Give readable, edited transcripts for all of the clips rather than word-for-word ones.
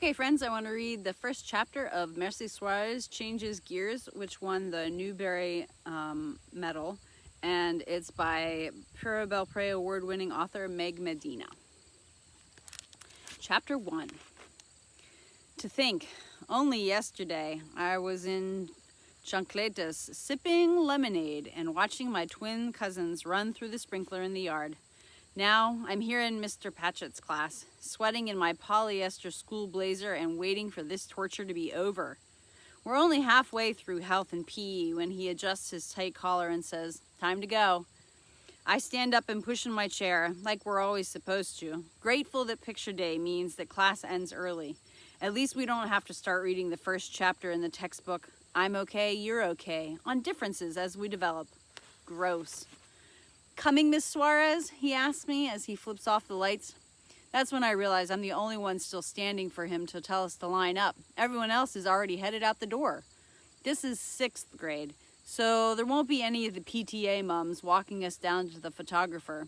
Okay, friends, I want to read the first chapter of Merci, Suárez Changes Gears, which won the Newbery Medal, and it's by Prix Belpré award-winning author Medina. Chapter 1. To think, only yesterday I was in chancletas sipping lemonade and watching my twin cousins run through the sprinkler in the yard. Now I'm here in Mr. Patchett's class, sweating in my polyester school blazer and waiting for this torture to be over. We're only halfway through health and PE when he adjusts his tight collar and says, "Time to go." I stand up and push in my chair, like we're always supposed to, grateful that picture day means that class ends early. At least we don't have to start reading the first chapter in the textbook, "I'm okay, you're okay," on differences as we develop. Gross. "Coming, Miss Suárez?" he asks me as he flips off the lights. That's when I realize I'm the only one still standing for him to tell us to line up. Everyone else is already headed out the door. This is 6th grade, so there won't be any of the PTA mums walking us down to the photographer.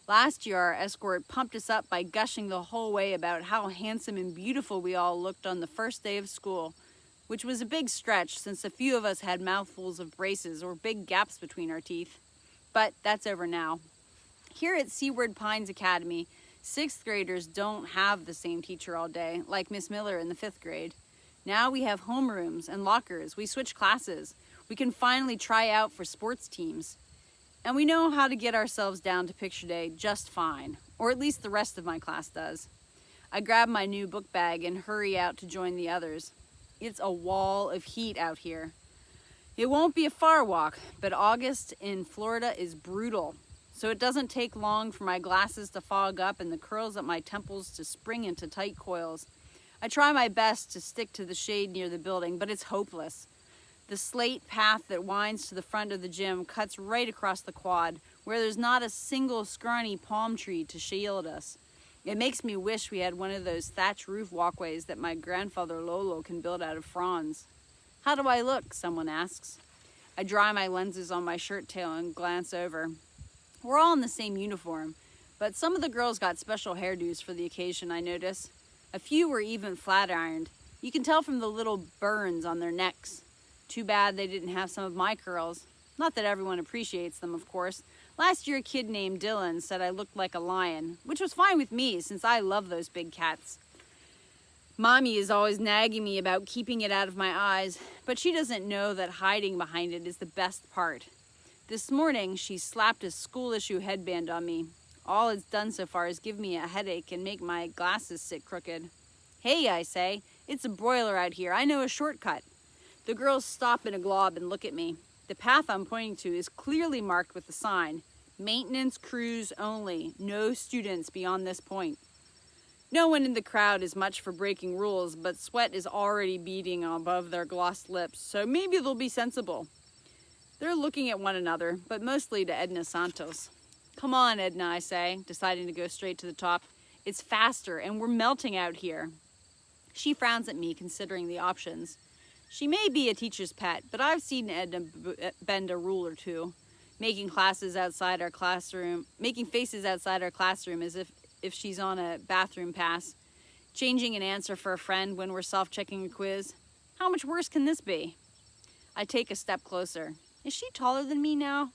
Last year, our escort pumped us up by gushing the whole way about how handsome and beautiful we all looked on the first day of school, which was a big stretch since a few of us had mouthfuls of braces or big gaps between our teeth. But that's over now. Here at Seaward Pines Academy, 6th graders don't have the same teacher all day, like Miss Miller in the 5th grade. Now we have homerooms and lockers. We switch classes. We can finally try out for sports teams. And we know how to get ourselves down to picture day just fine, or at least the rest of my class does. I grab my new book bag and hurry out to join the others. It's a wall of heat out here. It won't be a far walk, but August in Florida is brutal, so it doesn't take long for my glasses to fog up and the curls at my temples to spring into tight coils. I try my best to stick to the shade near the building, but it's hopeless. The slate path that winds to the front of the gym cuts right across the quad, where there's not a single scrawny palm tree to shield us. It makes me wish we had one of those thatch roof walkways that my grandfather Lolo can build out of fronds. "How do I look?" someone asks. I dry my lenses on my shirt tail and glance over. We're all in the same uniform, but some of the girls got special hairdos for the occasion, I notice. A few were even flat ironed. You can tell from the little burns on their necks. Too bad they didn't have some of my curls. Not that everyone appreciates them, of course. Last year a kid named Dylan said I looked like a lion, which was fine with me since I love those big cats. Mommy is always nagging me about keeping it out of my eyes, but she doesn't know that hiding behind it is the best part. This morning, she slapped a school-issue headband on me. All it's done so far is give me a headache and make my glasses sit crooked. "Hey," I say, "it's a broiler out here. I know a shortcut." The girls stop in a glob and look at me. The path I'm pointing to is clearly marked with a sign, "Maintenance crews only, no students beyond this point." No one in the crowd is much for breaking rules, but sweat is already beading above their glossed lips, so maybe they'll be sensible. They're looking at one another, but mostly to Edna Santos. "Come on, Edna," I say, deciding to go straight to the top. "It's faster, and we're melting out here." She frowns at me, considering the options. She may be a teacher's pet, but I've seen Edna bend a rule or two, making faces outside our classroom as if she's on a bathroom pass, changing an answer for a friend when we're self-checking a quiz. How much worse can this be? I take a step closer. Is she taller than me now?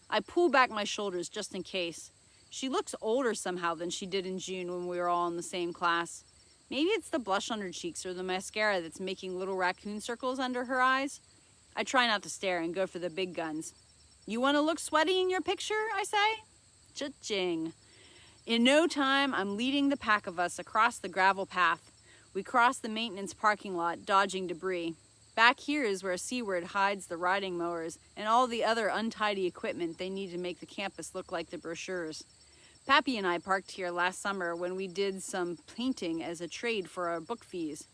I pull back my shoulders just in case. She looks older somehow than she did in June when we were all in the same class. Maybe it's the blush on her cheeks or the mascara that's making little raccoon circles under her eyes. I try not to stare and go for the big guns. "You want to look sweaty in your picture?" I say. Cha-ching. In no time, I'm leading the pack of us across the gravel path. We cross the maintenance parking lot, dodging debris. Back here is where Seaward hides the riding mowers and all the other untidy equipment they need to make the campus look like the brochures. Pappy and I parked here last summer when we did some painting as a trade for our book fees.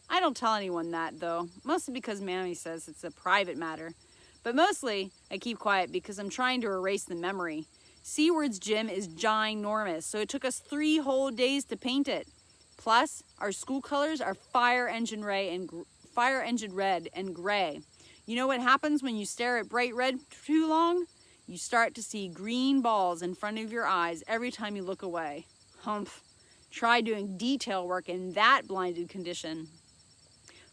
I don't tell anyone that, though, mostly because Mammy says it's a private matter. But mostly, I keep quiet because I'm trying to erase the memory. Seaward's gym is ginormous, so it took us 3 whole days to paint it. Plus, our school colors are fire engine red and gray. You know what happens when you stare at bright red too long? You start to see green balls in front of your eyes every time you look away. Humph. Try doing detail work in that blinded condition.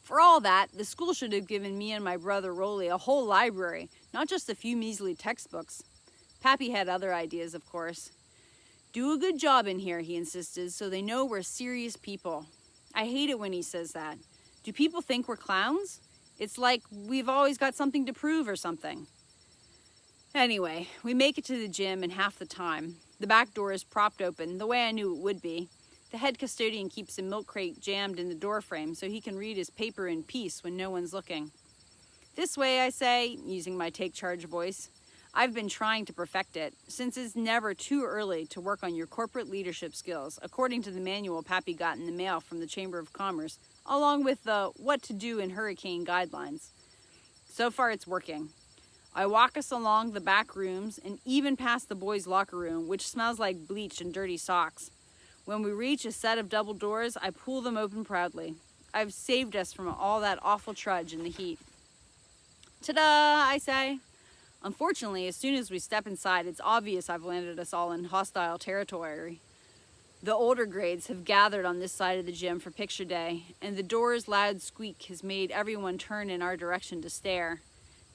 For all that, the school should have given me and my brother Rolly a whole library, not just a few measly textbooks. Pappy had other ideas, of course. Do a good job in here, he insisted, so they know we're serious people. I hate it when he says that. Do people think we're clowns? It's like we've always got something to prove or something. Anyway, we make it to the gym in half the time. The back door is propped open, the way I knew it would be. The head custodian keeps a milk crate jammed in the door frame so he can read his paper in peace when no one's looking. This way, I say, using my take charge voice. I've been trying to perfect it, since it's never too early to work on your corporate leadership skills, according to the manual Pappy got in the mail from the Chamber of Commerce, along with the what to do in hurricane guidelines. So far, it's working. I walk us along the back rooms and even past the boys' locker room, which smells like bleach and dirty socks. When we reach a set of double doors, I pull them open proudly. I've saved us from all that awful trudge in the heat. Ta-da, I say. Unfortunately, as soon as we step inside, it's obvious I've landed us all in hostile territory. The older grades have gathered on this side of the gym for picture day, and the door's loud squeak has made everyone turn in our direction to stare.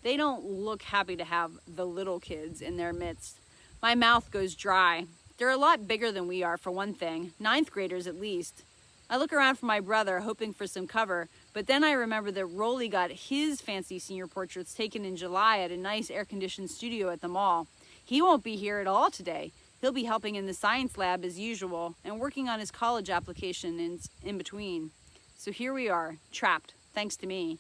They don't look happy to have the little kids in their midst. My mouth goes dry. They're a lot bigger than we are, for one thing, 9th graders at least. I look around for my brother, hoping for some cover, but then I remember that Rolly got his fancy senior portraits taken in July at a nice air-conditioned studio at the mall. He won't be here at all today. He'll be helping in the science lab as usual and working on his college application in between. So here we are, trapped, thanks to me.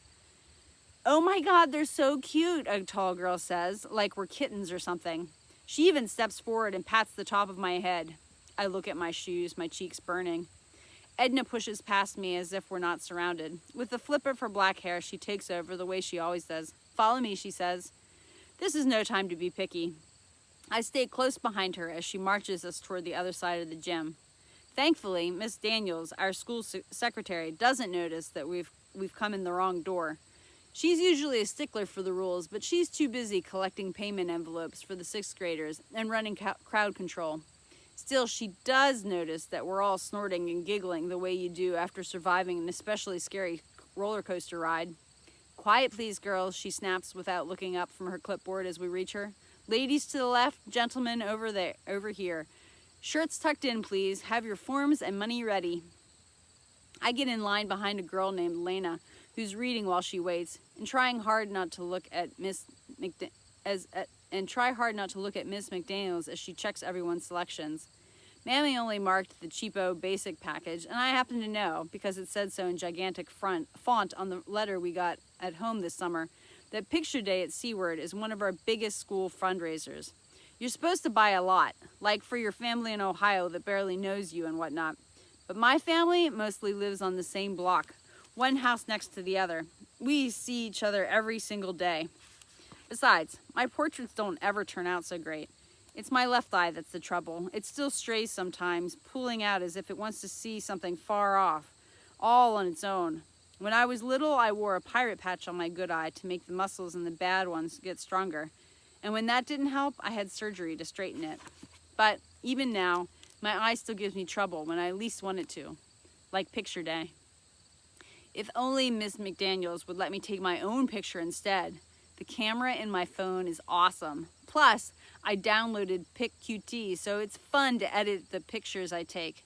Oh my God, they're so cute, a tall girl says, like we're kittens or something. She even steps forward and pats the top of my head. I look at my shoes, my cheeks burning. Edna pushes past me as if we're not surrounded. With a flip of her black hair, she takes over the way she always does. Follow me, she says. This is no time to be picky. I stay close behind her as she marches us toward the other side of the gym. Thankfully, Miss Daniels, our school secretary, doesn't notice that we've come in the wrong door. She's usually a stickler for the rules, but she's too busy collecting payment envelopes for the 6th graders and running crowd control. Still, she does notice that we're all snorting and giggling the way you do after surviving an especially scary roller coaster ride. Quiet, please, girls, she snaps without looking up from her clipboard as we reach her. Ladies to the left, gentlemen over here. Shirts tucked in, please. Have your forms and money ready. I get in line behind a girl named Lena, who's reading while she waits, and trying hard not to look at Miss McDaniels as she checks everyone's selections. Mammy only marked the cheapo basic package, and I happen to know, because it said so in gigantic font on the letter we got at home this summer, that Picture Day at Seaward is one of our biggest school fundraisers. You're supposed to buy a lot, like for your family in Ohio that barely knows you and whatnot. But my family mostly lives on the same block, one house next to the other. We see each other every single day. Besides, my portraits don't ever turn out so great. It's my left eye that's the trouble. It still strays sometimes, pulling out as if it wants to see something far off, all on its own. When I was little, I wore a pirate patch on my good eye to make the muscles in the bad ones get stronger. And when that didn't help, I had surgery to straighten it. But even now, my eye still gives me trouble when I least want it to, like Picture Day. If only Miss McDaniels would let me take my own picture instead. The camera in my phone is awesome. Plus, I downloaded PicQT, so it's fun to edit the pictures I take.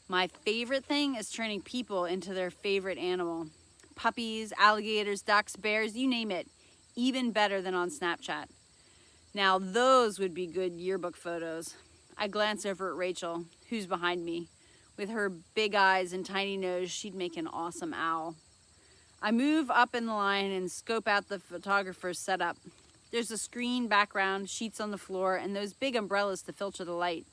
My favorite thing is turning people into their favorite animal. Puppies, alligators, ducks, bears, you name it. Even better than on Snapchat. Now those would be good yearbook photos. I glance over at Rachel, who's behind me. With her big eyes and tiny nose, she'd make an awesome owl. I move up in the line and scope out the photographer's setup. There's a screen background, sheets on the floor, and those big umbrellas to filter the light.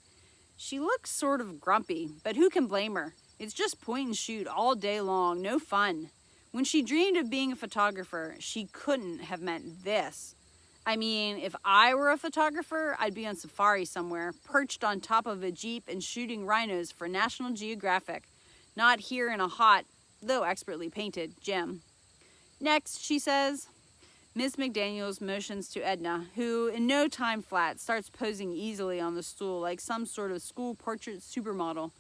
She looks sort of grumpy, but who can blame her? It's just point and shoot all day long, no fun. When she dreamed of being a photographer, she couldn't have meant this. I mean, if I were a photographer, I'd be on safari somewhere, perched on top of a Jeep and shooting rhinos for National Geographic. Not here in a hot, though expertly painted, gym. Next, she says. Miss McDaniels motions to Edna, who, in no time flat, starts posing easily on the stool like some sort of school portrait supermodel.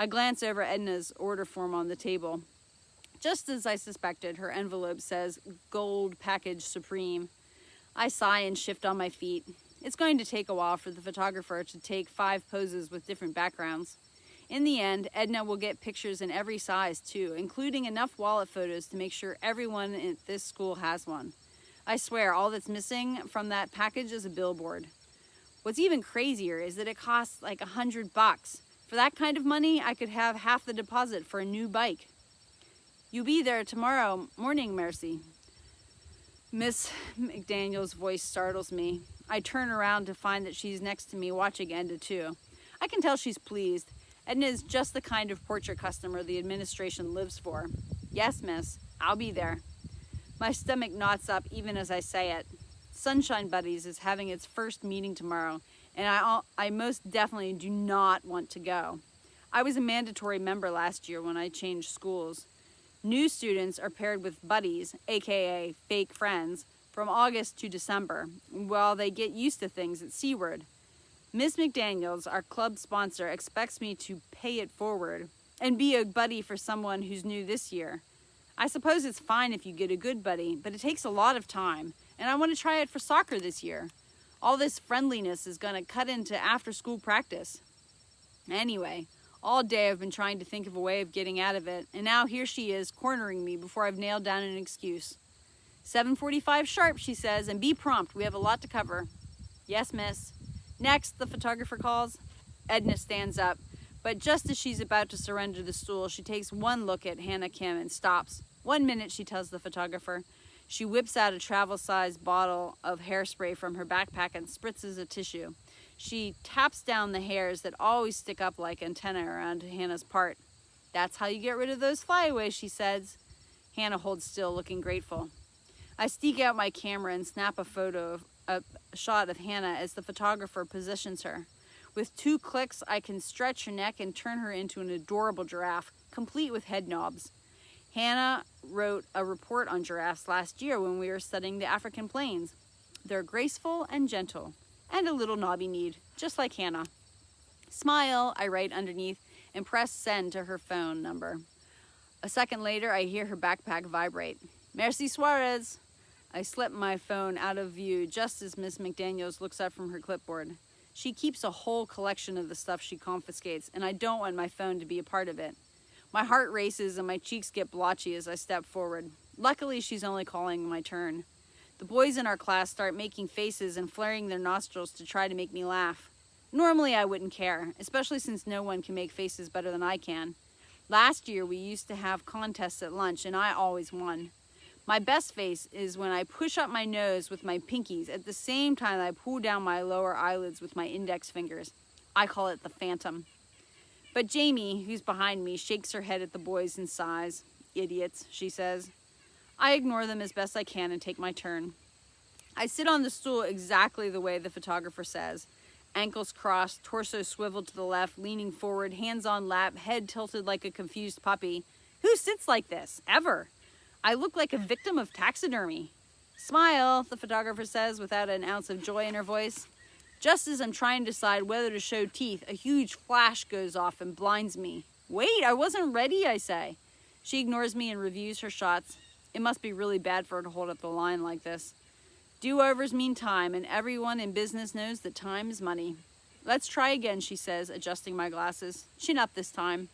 I glance over Edna's order form on the table. Just as I suspected, her envelope says Gold Package Supreme. I sigh and shift on my feet. It's going to take a while for the photographer to take 5 poses with different backgrounds. In the end, Edna will get pictures in every size too, including enough wallet photos to make sure everyone at this school has one. I swear all that's missing from that package is a billboard. What's even crazier is that it costs like $100. For that kind of money, I could have half the deposit for a new bike. You'll be there tomorrow morning, Merci. Miss McDaniel's voice startles me. I turn around to find that she's next to me watching Edna too. I can tell she's pleased. Edna is just the kind of portrait customer the administration lives for. Yes, miss, I'll be there. My stomach knots up even as I say it. Sunshine Buddies is having its first meeting tomorrow, and I most definitely do not want to go. I was a mandatory member last year when I changed schools. New students are paired with buddies, aka fake friends, from August to December, while they get used to things at Seaward. Miss McDaniels, our club sponsor, expects me to pay it forward and be a buddy for someone who's new this year. I suppose it's fine if you get a good buddy, but it takes a lot of time, and I want to try it for soccer this year. All this friendliness is going to cut into after-school practice. Anyway, all day I've been trying to think of a way of getting out of it, and now here she is cornering me before I've nailed down an excuse. 7:45 sharp, she says, and be prompt. We have a lot to cover. Yes, miss. Next, the photographer calls. Edna stands up, but just as she's about to surrender the stool, she takes one look at Hannah Kim and stops. 1 minute, she tells the photographer. She whips out a travel-sized bottle of hairspray from her backpack and spritzes a tissue. She taps down the hairs that always stick up like antennae around Hannah's part. That's how you get rid of those flyaways, she says. Hannah holds still, looking grateful. I sneak out my camera and snap a shot of Hannah as the photographer positions her. With 2 clicks, I can stretch her neck and turn her into an adorable giraffe, complete with head knobs. Hannah wrote a report on giraffes last year when we were studying the African plains. They're graceful and gentle, and a little knobby-kneed, just like Hannah. Smile, I write underneath, and press send to her phone number. A second later, I hear her backpack vibrate. Merci, Suárez. I slip my phone out of view just as Miss McDaniels looks up from her clipboard. She keeps a whole collection of the stuff she confiscates, and I don't want my phone to be a part of it. My heart races and my cheeks get blotchy as I step forward. Luckily, she's only calling my turn. The boys in our class start making faces and flaring their nostrils to try to make me laugh. Normally, I wouldn't care, especially since no one can make faces better than I can. Last year, we used to have contests at lunch, and I always won. My best face is when I push up my nose with my pinkies at the same time I pull down my lower eyelids with my index fingers. I call it the phantom. But Jamie, who's behind me, shakes her head at the boys and sighs. Idiots, she says. I ignore them as best I can and take my turn. I sit on the stool exactly the way the photographer says. Ankles crossed, torso swiveled to the left, leaning forward, hands on lap, head tilted like a confused puppy. Who sits like this? Ever? I look like a victim of taxidermy. Smile, the photographer says without an ounce of joy in her voice. Just as I'm trying to decide whether to show teeth, a huge flash goes off and blinds me. Wait, I wasn't ready, I say. She ignores me and reviews her shots. It must be really bad for her to hold up the line like this. Do-overs mean time, and everyone in business knows that time is money. Let's try again, she says, adjusting my glasses. Chin up this time.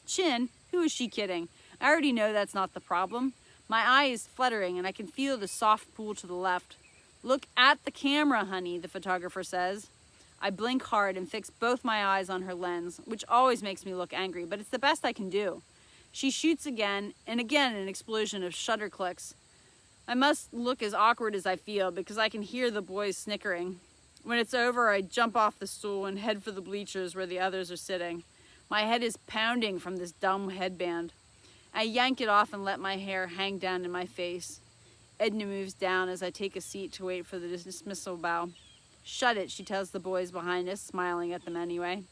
Chin? Who is she kidding? I already know that's not the problem. My eye is fluttering, and I can feel the soft pull to the left. Look at the camera, honey, the photographer says. I blink hard and fix both my eyes on her lens, which always makes me look angry, but it's the best I can do. She shoots again, and again an explosion of shutter clicks. I must look as awkward as I feel because I can hear the boys snickering. When it's over, I jump off the stool and head for the bleachers where the others are sitting. My head is pounding from this dumb headband. I yank it off and let my hair hang down in my face. Edna moves down as I take a seat to wait for the dismissal bow. Shut it, she tells the boys behind us, smiling at them anyway.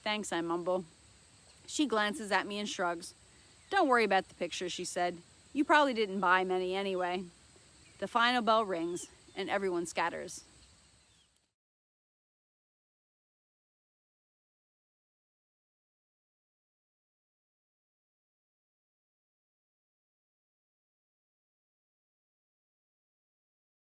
Thanks, I mumble. She glances at me and shrugs. Don't worry about the picture, she said. You probably didn't buy many anyway. The final bell rings, and everyone scatters.